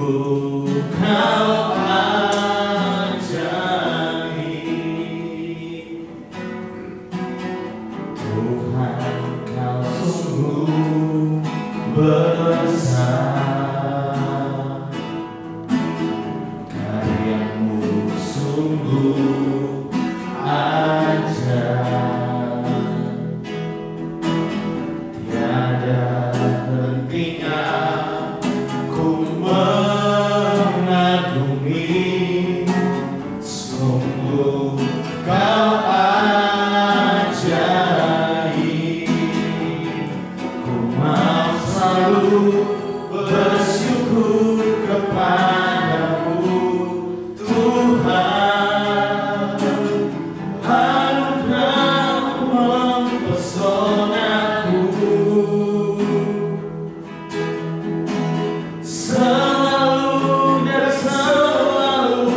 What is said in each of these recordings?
Kau ajaib, Tuhan Kau sungguh besar, karyamu sungguh ajaib, tiada hentinya ku mengagumi, sungguh Kau ajaib. Ku mau selalu bersyukur kepadamu, Tuhan. Anugerah-Mu mempesonaku, selalu dan selalu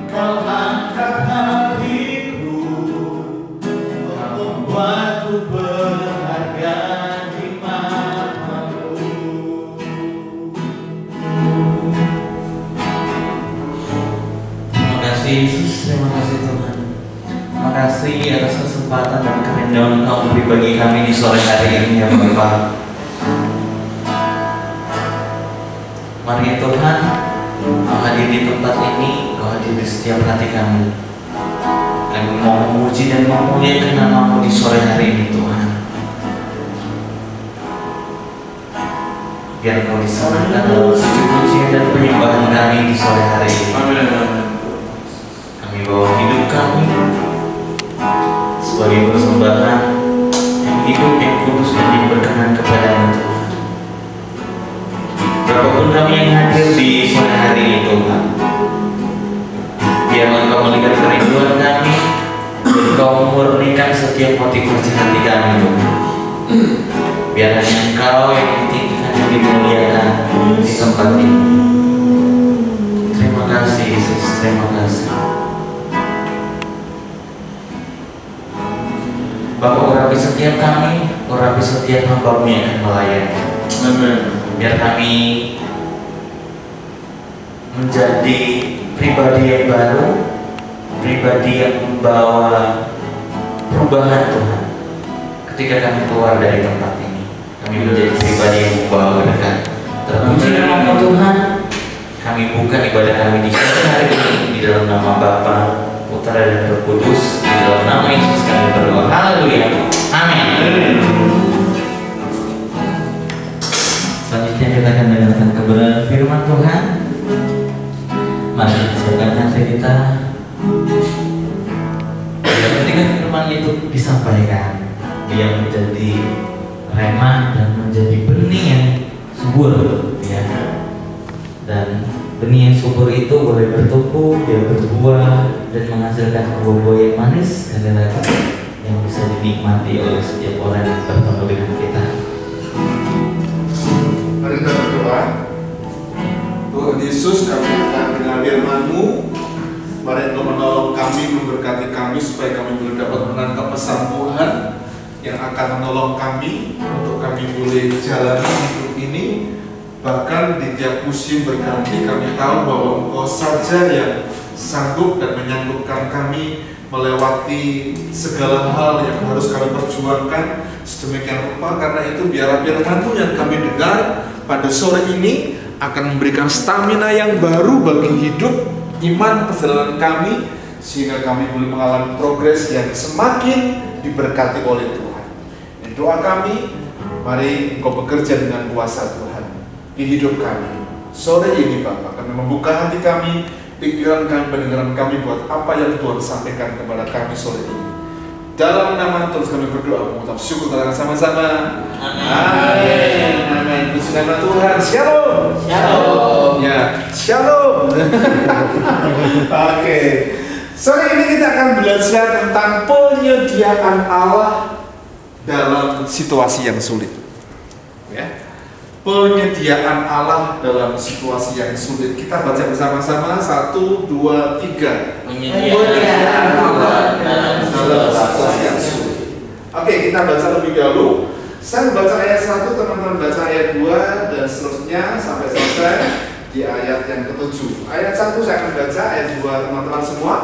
Kau angkat hatiku, membuatku berharga di mata-Mu. Terima kasih Yesus, terima kasih Tuhan. Terima kasih atas kesempatan dan kerendahan Kau beri bagi kami di sore hari ini ya Bapa. Mari ya Tuhan, Kau hadir di tempat ini, Kau hadir di setiap hati kami. Kami mau memuji dan memuliakan nama-Mu di sore hari ini Tuhan. Biar Kau disenangkan dalam sujud pujian dan penyembahan kami di sore hari ini. Amin. Kami bawa hidup kami sebagai persembahan yang hidup, yang kudus, dan yang berkenan kepada-Mu Tuhan. Berapapun kami yang hadir di sore hari ini Tuhan, biarlah Kau melihat kerinduan kami dan Kau memurnikan setiap motivasi hati kami Tuhan. Biar hanya Engkau yang ditinggikan dan dimuliakan di tempat ini. Terima kasih Yesus, terima kasih. Bapa, urapi setiap kami, urapi setiap hamba-Mu yang akan melayani. Amin. Biar kami menjadi pribadi yang baru, pribadi yang membawa perubahan Tuhan. Ketika kami keluar dari tempat ini, kami menjadi pribadi yang membawa berkat. Terpuji nama Tuhan. Kami buka ibadah kami di sore hari ini di dalam nama Bapa, Putra dan Roh Kudus. Di dalam nama Yesus kami berdoa. Haleluya. Amin. Selanjutnya kita akan mendengarkan kebenaran firman Tuhan. Mari kita siapkan hati kita. Ketika firman itu disampaikan, dia menjadi rema dan menjadi benih yang subur, ya. Dan benih yang subur itu boleh bertumbuh, dia berbuah dan menghasilkan buah-buah yang manis dan lagi yang bisa dinikmati oleh setiap orang yang bertemu dengan kita. Mari kita berdoa. Tuhan Yesus, kami akan dengar firman-Mu. Mari Engkau menolong kami, memberkati kami supaya kami boleh dapat menangkap pesan Tuhan yang akan menolong kami untuk kami boleh jalani hidup ini. Bahkan di tiap musim berganti, kami tahu bahwa Engkau saja yang sanggup dan menyanggupkan kami melewati segala hal yang harus kami perjuangkan sedemikian rupa. Karena itu biarlah firman-Mu yang kami dengar pada sore ini akan memberikan stamina yang baru bagi hidup iman perjalanan kami, sehingga kami boleh mengalami progres yang semakin diberkati oleh Tuhan. Dan doa kami, mari Engkau bekerja dengan kuasa Tuhan di hidup kami. Sore ini Bapak, kami membuka hati kami, pikiran kami, pendengaran kami buat apa yang Tuhan sampaikan kepada kami sore ini. Dalam nama Tuhan kami berdoa, mengucap syukur kita sama-sama. Amin. Amin. Puji nama Tuhan. Shalom. Shalom. Ya, shalom. Oke. Sore ini kita akan belajar tentang penyediaan Allah dalam situasi yang sulit. Ya. Penyediaan Allah dalam situasi yang sulit. Kita baca bersama-sama. 1, 2, 3. Penyediaan Allah dalam situasi yang sulit. Oke, kita baca lebih dahulu. Saya baca ayat 1, teman-teman baca ayat 2 dan seterusnya sampai selesai. di ayat yang ke-7. Ayat 1 saya akan baca, ayat 2 teman-teman semua.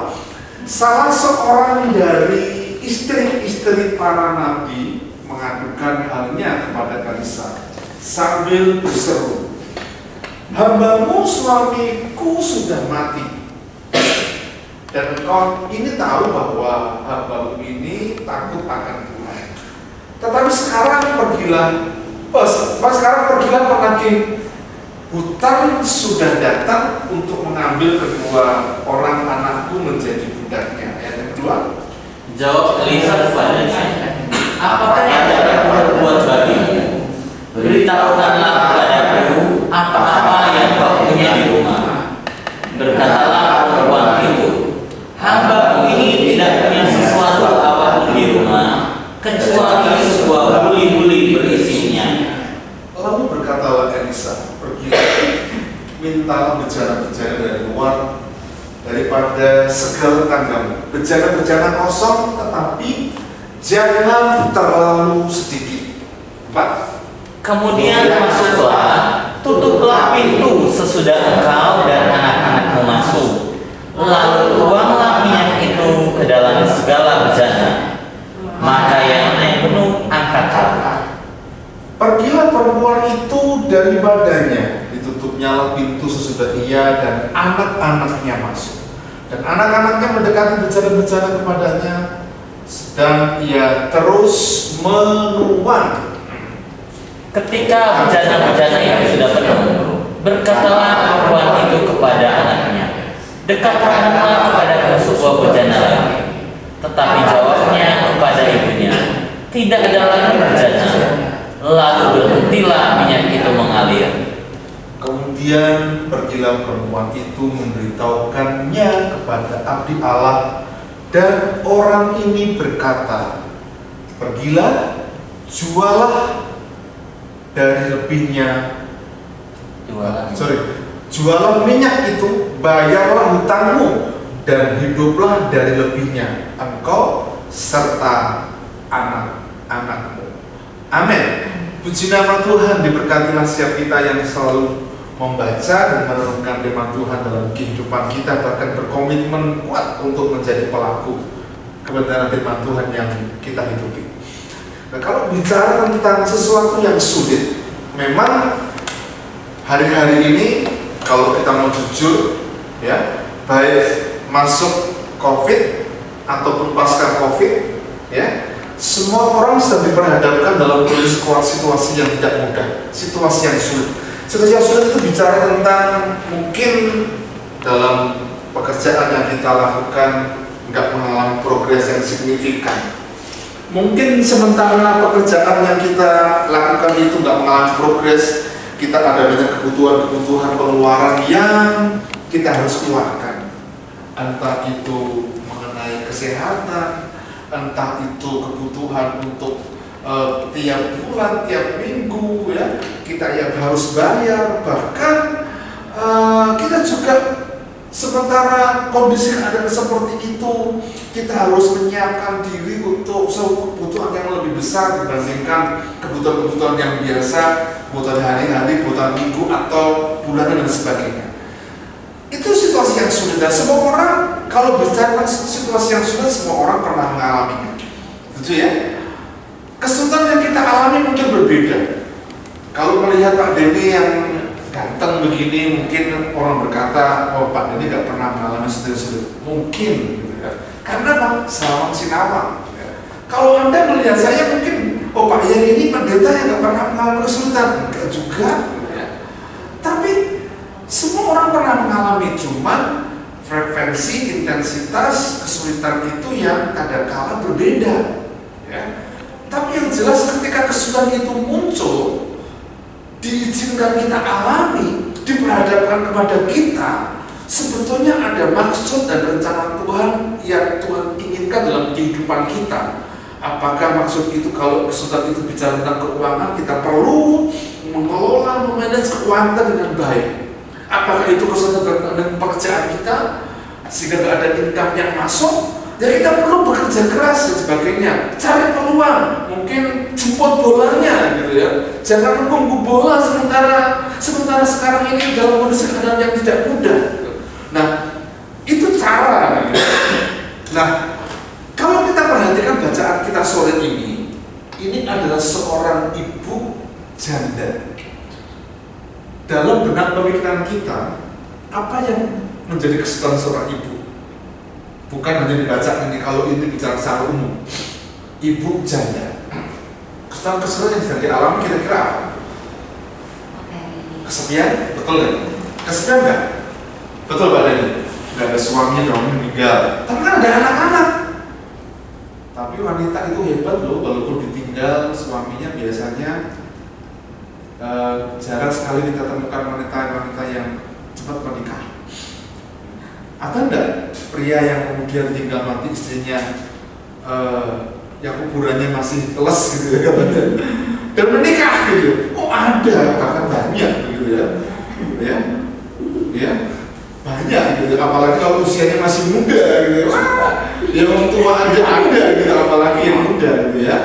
Salah seorang dari istri-istri para nabi mengadukan halnya kepada Kaisar sambil berseru, "Hambamu suamiku sudah mati, dan engkau ini tahu bahwa hambamu ini takut akan Tuhan. Tetapi sekarang pergilah pergi. Hutang sudah datang untuk mengambil kedua orang anakku menjadi budaknya." Ayat yang kedua. Jawab Elisa kepadanya, "Apakah yang dapat berbuat bagimu? Beritahukanlah kepadaku apa-apa yang kau punya di rumah." Berkatalah perempuan itu, "Hambaku ini tidak punya sesuatu apapun di rumah kecuali sebuah buli-buli berisinya." Lalu berkatalah Elisa, "Pergilah, mintalah bejana-bejana dari luar daripada segala tanggamu, bejana-bejana kosong, tetapi jangan terlalu sedikit." 4. Kemudian masuklah, tutuplah pintu sesudah engkau dan anak-anakmu masuk. Lalu tuanglah minyak itu ke dalam segala bejana. Maka yang lain penuh angkatlah. Pergilah perempuan itu daripadanya, ditutupnya pintu sesudah ia dan anak-anaknya masuk. Dan anak-anaknya mendekati bejana-bejana kepadanya, dan ia terus menuang. Ketika bejana-bejana itu sudah penuh, berkatalah perempuan itu kepada anaknya, "Dekatkanlah kepada sebuah bejana lagi." Tetapi jawabnya kepada ibunya, "Tidak ada lagi bejana." Lalu berhentilah minyak itu mengalir. Kemudian pergilah perempuan itu memberitahukannya kepada abdi Allah, dan orang ini berkata, "Pergilah, jualah dari lebihnya, jualah minyak itu, bayarlah hutangmu, dan hiduplah dari lebihnya, engkau serta anak-anakmu." Amin. Puji nama Tuhan. Diberkatilah setiap kita yang selalu membaca dan merenungkan firman Tuhan dalam kehidupan kita, bahkan berkomitmen kuat untuk menjadi pelaku kebenaran firman Tuhan yang kita hidupi. Nah, kalau bicara tentang sesuatu yang sulit, memang hari-hari ini kalau kita mau jujur, ya, baik masuk COVID ataupun pasca COVID, ya, semua orang sedang diperhadapkan dalam situasi yang tidak mudah, situasi yang sulit. Situasi yang sulit itu bicara tentang mungkin dalam pekerjaan yang kita lakukan nggak mengalami progres yang signifikan. Mungkin sementara pekerjaan yang kita lakukan itu nggak mengalami progres, kita ada banyak kebutuhan pengeluaran yang kita harus keluarkan. Entah itu mengenai kesehatan, entah itu kebutuhan untuk tiap bulan, tiap minggu, ya, kita yang harus bayar. Bahkan kita juga sementara kondisi keadaan seperti itu, kita harus menyiapkan diri untuk kebutuhan yang lebih besar dibandingkan kebutuhan-kebutuhan yang biasa, kebutuhan hari-hari, kebutuhan minggu atau bulanan dan sebagainya. Itu situasi yang sulit, dan semua orang kalau bicara situasi yang sulit, semua orang pernah mengalaminya, gitu ya. Kesulitan yang kita alami mungkin berbeda. Kalau melihat Pak Denny yang ganteng begini, mungkin orang berkata, "Oh, Pak Denny gak pernah mengalami sulit-sulit." Mungkin, gitu ya. Karena Pak Salam Sinawang, ya. Kalau Anda melihat saya mungkin, "Oh, Pak yang ini pendeta yang gak pernah mengalami kesulitan." Enggak juga, ya. Tapi semua orang pernah mengalami, cuman frekuensi, intensitas kesulitan itu yang kadang-kala berbeda, ya. Tapi yang jelas ketika kesulitan itu muncul, diizinkan kita alami, diperhadapkan kepada kita, sebetulnya ada maksud dan rencana Tuhan yang Tuhan inginkan dalam kehidupan kita. Apakah maksud itu kalau kesulitan itu bicara tentang keuangan, kita perlu mengelola, memanage keuangan dengan baik? Apakah itu kesulitan dengan pekerjaan kita sehingga tidak ada income yang masuk, Ya kita perlu bekerja keras dan sebagainya, cari peluang, mungkin jemput bolanya gitu ya. Jangan menunggu bola sementara sekarang ini dalam kondisi keadaan yang tidak mudah. Gitu. Nah, itu cara. Gitu. Nah, kalau kita perhatikan bacaan kita sore ini adalah seorang ibu janda. Dalam benak pemikiran kita, apa yang menjadi kesulitan seorang ibu? Bukan hanya dibaca ini, kalau ini bicara secara umum. Ibu janda. Kesulitan yang sedang dialami kira-kira apa? Kesepian? Betul kan? Kesepian enggak? Betul Pak Dani? Enggak ada suaminya dong meninggal. Tapi kan ada anak-anak. Tapi wanita itu hebat loh, walaupun ditinggal suaminya biasanya jarang sekali kita temukan wanita-wanita yang cepat menikah. Atau enggak pria yang kemudian tinggal mati istrinya yang kuburannya masih teles gitu ya katanya, dan menikah gitu. Oh ada, bahkan banyak gitu ya banyak gitu. Apalagi kalau usianya masih muda gitu. Ya orang tua aja ada gitu, apalagi yang muda gitu ya.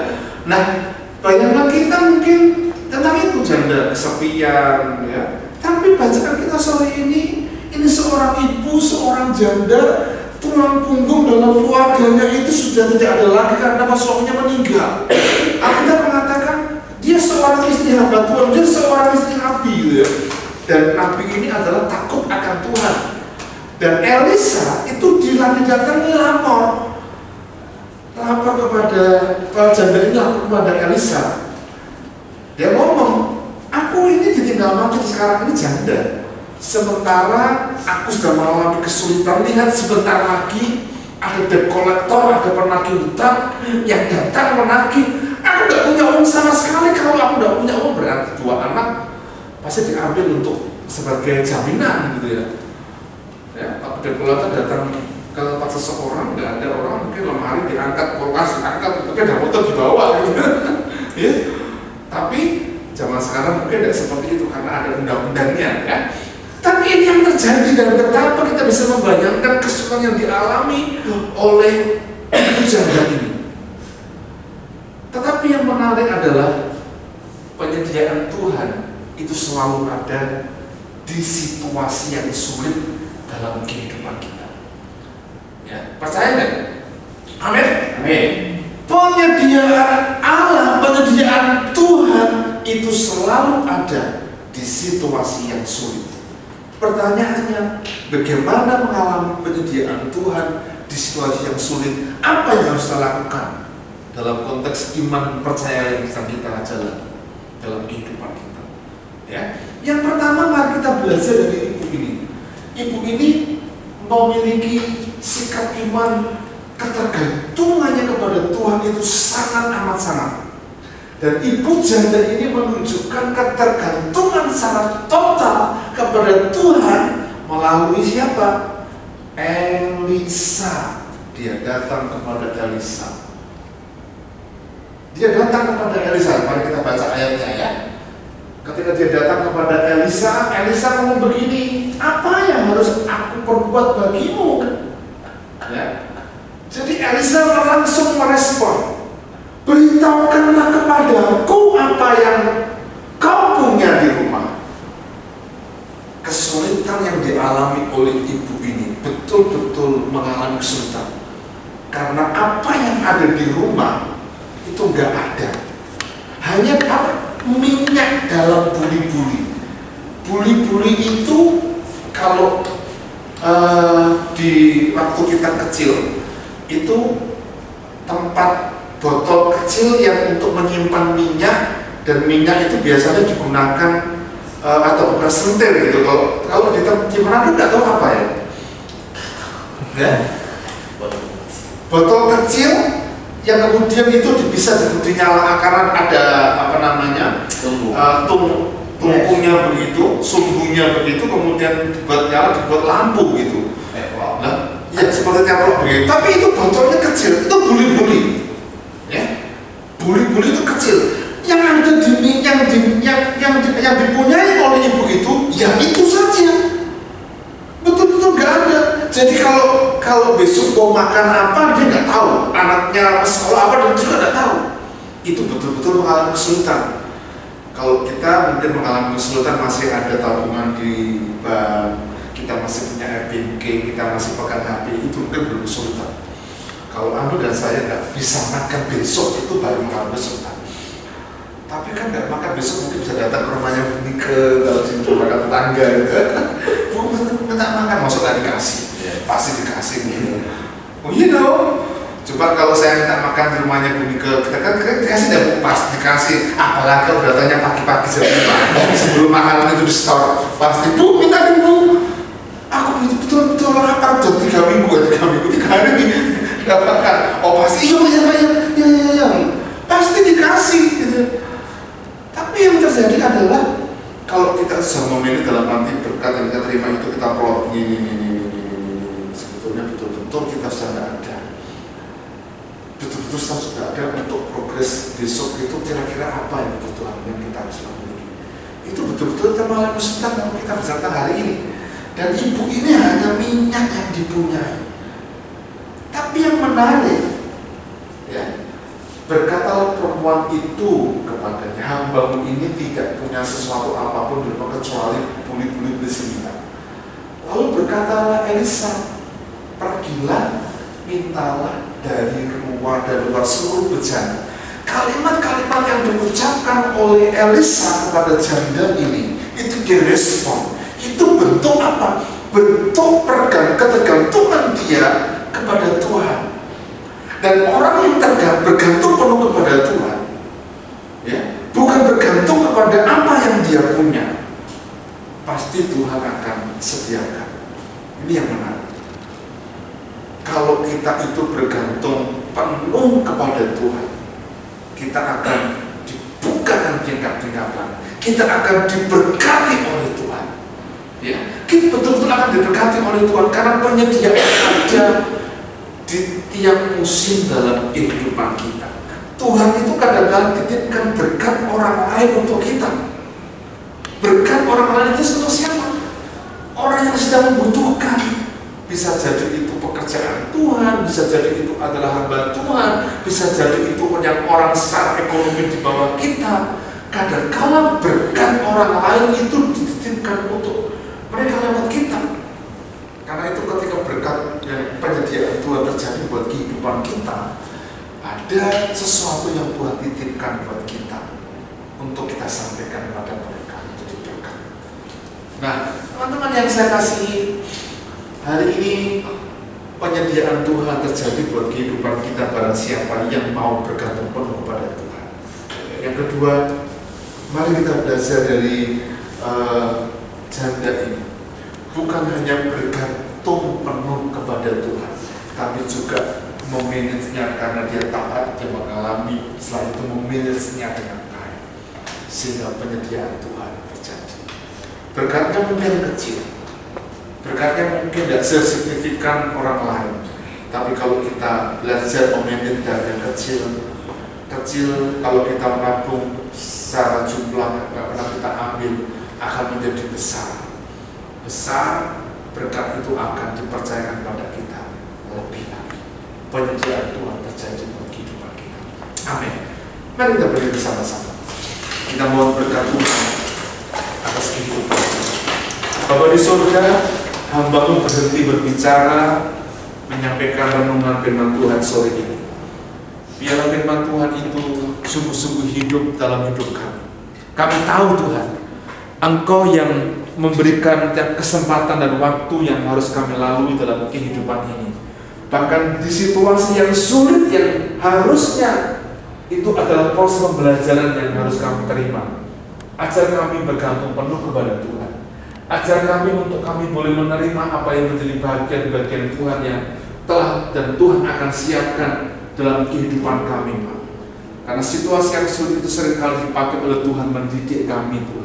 Nah, bayangan kita mungkin tentang itu janda kesepian ya. Tapi bacaan kita sore ini seorang ibu, seorang janda, tulang punggung dalam keluarganya itu sudah tidak ada lagi karena suaminya meninggal. Alkitab mengatakan dia seorang istri hamba Tuhan, dia seorang istri nabi gitu ya. Dan nabi ini adalah takut akan Tuhan. Dan Elisa itu didatangi lapor kepada janda ini, lapor kepada Elisa. Dia ngomong, aku ini ditinggal mati sekarang ini janda. Sementara aku sudah mengalami kesulitan. Lihat sebentar lagi ada debt collector, ada penagih hutang yang datang menagih. Aku gak punya uang sama sekali. Kalau aku gak punya uang berarti 2 anak pasti diambil untuk sebagai jaminan gitu ya. Ya, kalau debt collector datang ke tempat seseorang, gak ada orang, mungkin lemari diangkat, kulkas diangkat, tapi ada motor dibawa gitu. Ya. Tapi zaman sekarang mungkin tidak seperti itu karena ada undang-undangnya ya. Tapi ini yang terjadi dan betapa kita bisa membayangkan kesulitan yang dialami oleh ibu janda ini. Tetapi yang menarik adalah penyediaan Tuhan itu selalu ada di situasi yang sulit dalam kehidupan kita. Ya, percaya nggak? Amin. Amin. Penyediaan Allah, penyediaan Tuhan itu selalu ada di situasi yang sulit. Pertanyaannya, bagaimana mengalami penyediaan Tuhan di situasi yang sulit? Apa yang harus kita lakukan dalam konteks iman percaya yang sedang kita jalani dalam kehidupan kita? Ya, yang pertama mari kita belajar dari ibu ini. Ibu ini memiliki sikap iman, ketergantungannya kepada Tuhan itu sangat amat sangat. Dan ibu janda ini menunjukkan ketergantungan secara total kepada Tuhan melalui siapa? Elisa. Dia datang kepada Elisa. Mari kita baca ayatnya ya. Ketika dia datang kepada Elisa, Elisa ngomong begini, apa yang harus aku perbuat bagimu? Ya. Jadi Elisa langsung merespon, beritahukanlah kepadaku apa yang kau punya di rumah. Kesulitan yang dialami oleh ibu ini betul-betul mengalami kesulitan karena apa yang ada di rumah itu nggak ada. Hanya minyak dalam buli-buli. Buli-buli itu kalau di waktu kita kecil itu tempat botol kecil yang untuk menyimpan minyak, dan minyak itu biasanya digunakan atau bukan sentir gitu. Kalau di Manado nggak tahu apa ya? Ya? Botol kecil yang kemudian itu bisa dinyalakan karena ada apa namanya tungkunya begitu, sumbunya begitu, kemudian dibuat nyala, dibuat lampu gitu. Nah, ya seperti teplok begitu. Tapi itu botolnya kecil, itu buli-buli. Ya, buli-buli itu kecil. Yang ada yang dipunyai oleh ibu itu, ya itu saja. Betul-betul nggak ada. Jadi kalau kalau besok mau makan apa dia nggak tahu, anaknya sekolah apa dia juga nggak tahu. Itu betul-betul mengalami kesulitan. Kalau kita mungkin mengalami kesulitan, masih ada tabungan di bank, kita masih punya Airbnb, kita masih pegang HP, itu mungkin belum kesulitan. Kalau Anu dan saya nggak bisa makan besok, itu baru mengalami kesulitan. Tapi kan nggak makan besok mungkin bisa datang ke rumahnya ke kalau di rumah tetangga gitu. Mau minta makan, masuk nggak dikasih, pasti dikasih gitu. Oh you know, coba kalau saya minta makan di rumahnya Bunike, kita kan dikasih dan pas dikasih. Apalagi kalau datangnya pagi-pagi sebelum makanan itu di store, pasti Bu minta nih Bu. Aku betul-betul lapar udah 3 minggu, 3 hari nggak makan. Oh pasti iya, pasti dikasih gitu. Tapi yang terjadi adalah kalau kita sudah memilih dalam arti berkat yang kita terima itu kita plot ini, sebetulnya betul-betul kita sudah nggak ada, betul-betul sudah ada untuk progres besok itu kira-kira apa yang kebutuhan yang kita harus miliki. Itu betul-betul kita malah kesulitan kalau kita berserta hari ini. Dan ibu ini hanya minyak yang dipunyai. Tapi yang menarik, ya, berkatalah perempuan itu kepadanya, hambamu ini tidak punya sesuatu apapun di rumah kecuali buli-buli bersembilan. Lalu berkatalah Elisa, pergilah, mintalah dari luar seluruh bejana. Kalimat-kalimat yang diucapkan oleh Elisa kepada janda ini, itu direspon. Itu bentuk apa? Bentuk ketergantungan dia kepada Tuhan. Dan orang yang bergantung penuh kepada Tuhan, ya, bukan bergantung kepada apa yang dia punya, pasti Tuhan akan sediakan. Ini yang menarik. Kalau kita itu bergantung penuh kepada Tuhan, kita akan dibukakan tingkap-tingkapan, kita akan diberkati oleh Tuhan. Ya, kita betul-betul akan diberkati oleh Tuhan karena penyediaan ada di tiap musim dalam kehidupan kita. Tuhan itu kadang-kadang titipkan berkat orang lain untuk kita. Berkat orang lain itu untuk siapa? Orang yang sedang membutuhkan. Bisa jadi itu pekerjaan Tuhan, bisa jadi itu adalah hamba Tuhan, bisa jadi itu orang secara ekonomi di bawah kita. Kadang-kadang berkat orang lain itu dititipkan untuk mereka lewat kita. Karena itu ketika berkat yang penyediaan Tuhan terjadi buat kehidupan kita, ada sesuatu yang Tuhan titipkan buat kita untuk kita sampaikan kepada mereka jadi berkat. Nah, teman-teman yang saya kasihi, hari ini penyediaan Tuhan terjadi buat kehidupan kita barang siapa yang mau bergantung penuh kepada Tuhan. Yang kedua, mari kita belajar dari janda ini. Bukan hanya bergantung penuh kepada Tuhan, tapi juga memanagenya karena dia taat, dia mengalami, setelah itu memanagenya dengan baik, sehingga penyediaan Tuhan terjadi. Berkatnya mungkin kecil, berkatnya mungkin tidak sesignifikan orang lain, tapi kalau kita belajar memanage dari yang kecil, kalau kita menabung secara jumlah nggak pernah kita ambil, akan menjadi besar. Berkat itu akan dipercayakan pada kita lebih lagi. Penyediaan Tuhan terjadi buat kehidupan kita. Amin. Mari kita berdiri bersama-sama. Kita mohon berkat Tuhan atas kehidupan. Bapa di surga, hamba-Mu berhenti berbicara, menyampaikan renungan firman Tuhan sore ini. Biarlah firman Tuhan itu sungguh-sungguh hidup dalam hidup kami. Kami tahu Tuhan, Engkau yang memberikan tiap kesempatan dan waktu yang harus kami lalui dalam kehidupan ini. Bahkan di situasi yang sulit yang harusnya itu adalah proses pembelajaran yang harus kami terima. Ajar kami bergantung penuh kepada Tuhan. Ajar kami untuk kami boleh menerima apa yang menjadi bagian-bagian Tuhan yang telah dan Tuhan akan siapkan dalam kehidupan kami, Pak. Karena situasi yang sulit itu seringkali dipakai oleh Tuhan mendidik kami, Tuhan.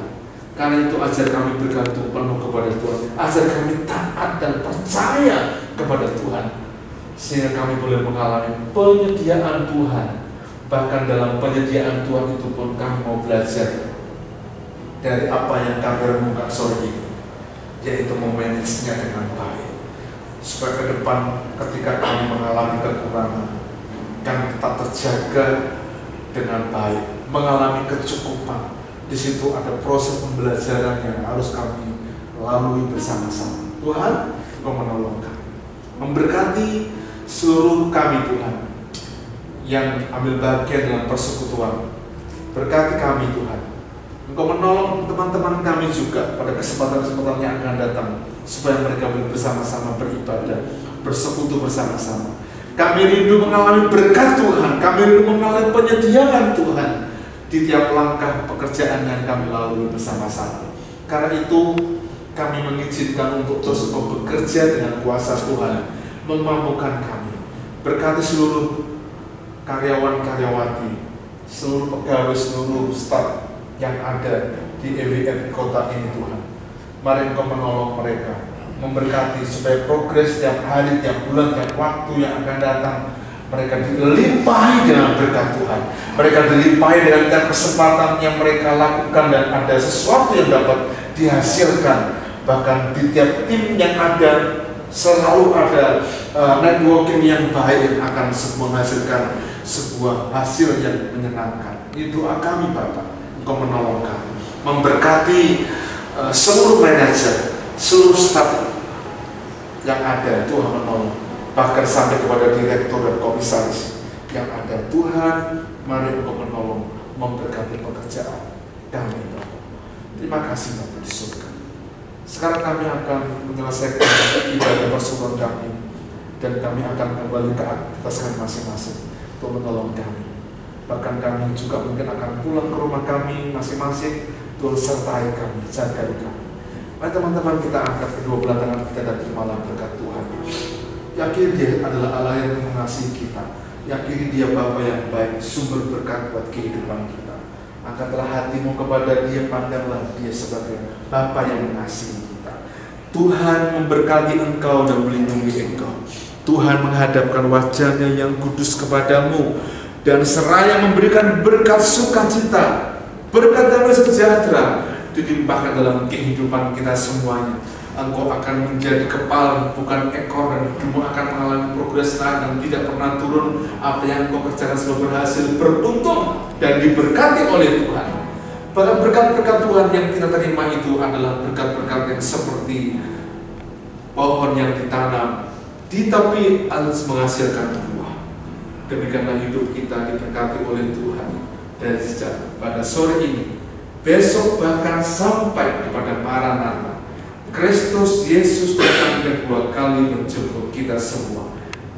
Karena itu ajar kami bergantung penuh kepada Tuhan, ajar kami taat dan percaya kepada Tuhan, sehingga kami boleh mengalami penyediaan Tuhan. Bahkan dalam penyediaan Tuhan itu pun kami mau belajar dari apa yang kami renungkan sore ini, yaitu memanagenya dengan baik. supaya ke depan ketika kami mengalami kekurangan, kami tetap terjaga dengan baik, mengalami kecukupan. Di situ ada proses pembelajaran yang harus kami lalui bersama-sama. Tuhan, Engkau menolong kami, memberkati seluruh kami Tuhan yang ambil bagian dalam persekutuan. Berkati kami Tuhan, Engkau menolong teman-teman kami juga pada kesempatan-kesempatan yang akan datang, supaya mereka boleh bersama-sama beribadah, bersekutu bersama-sama. Kami rindu mengalami berkat Tuhan, kami rindu mengalami penyediaan Tuhan di tiap langkah pekerjaan yang kami lalui bersama-sama. Karena itu kami mengizinkan untuk terus bekerja dengan kuasa Tuhan, memampukan kami. Berkati seluruh karyawan-karyawati, seluruh pegawai, seluruh staf yang ada di EWN kota ini Tuhan. Mari Engkau menolong mereka, memberkati supaya progres tiap hari, tiap bulan, tiap waktu yang akan datang, mereka dilimpahi dengan berkat Tuhan. Mereka dilimpahi dengan tiap kesempatan yang mereka lakukan, dan ada sesuatu yang dapat dihasilkan. Bahkan di tiap tim yang ada selalu ada networking yang baik yang akan menghasilkan sebuah hasil yang menyenangkan. Ini doa kami Bapak, Engkau menolong kami, memberkati seluruh manajer, seluruh staf yang ada. Tuhan menolong, bahkan sampai kepada direktur dan komisaris yang ada. Tuhan, mari Engkau menolong, memberkati pekerjaan kami Bapak. Terima kasih Bapak di surga. Sekarang kami akan menyelesaikan ibadah persekutuan kami, dan kami akan kembali ke aktivitas kami masing-masing. Tuhan menolong kami. Bahkan kami juga mungkin akan pulang ke rumah kami masing-masing. Tuhan sertai kami, jagai kami. Mari teman-teman, kita angkat kedua belah tangan kita dan terimalah berkat Tuhan. Yakini Dia adalah Allah yang mengasihi kita. Yakini Dia Bapa yang baik, sumber berkat buat kehidupan kita. Angkatlah hatimu kepada Dia, pandanglah Dia sebagai Bapa yang mengasihi kita. Tuhan memberkati engkau dan melindungi engkau. Tuhan menghadapkan wajah-Nya yang kudus kepadamu dan seraya memberikan berkat sukacita, berkat damai sejahtera dilimpahkan dalam kehidupan kita semuanya. Engkau akan menjadi kepala bukan ekor, dan hidupmu akan mengalami progres naik dan tidak pernah turun. Apa yang engkau kerjakan selalu berhasil, beruntung dan diberkati oleh Tuhan. Bahkan berkat-berkat Tuhan yang kita terima itu adalah berkat-berkat yang seperti pohon yang ditanam di tepi harus menghasilkan buah. Demikianlah hidup kita diberkati oleh Tuhan dari sejak pada sore ini, besok, bahkan sampai kepada Maranatha. Kristus Yesus datang kedua kali menjemput kita semua.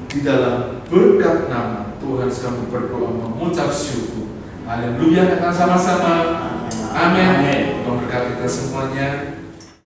Di dalam berkat nama Tuhan kami berdoa mengucap syukur. Haleluya, kita sama-sama. Amin. Memberkati kita semuanya.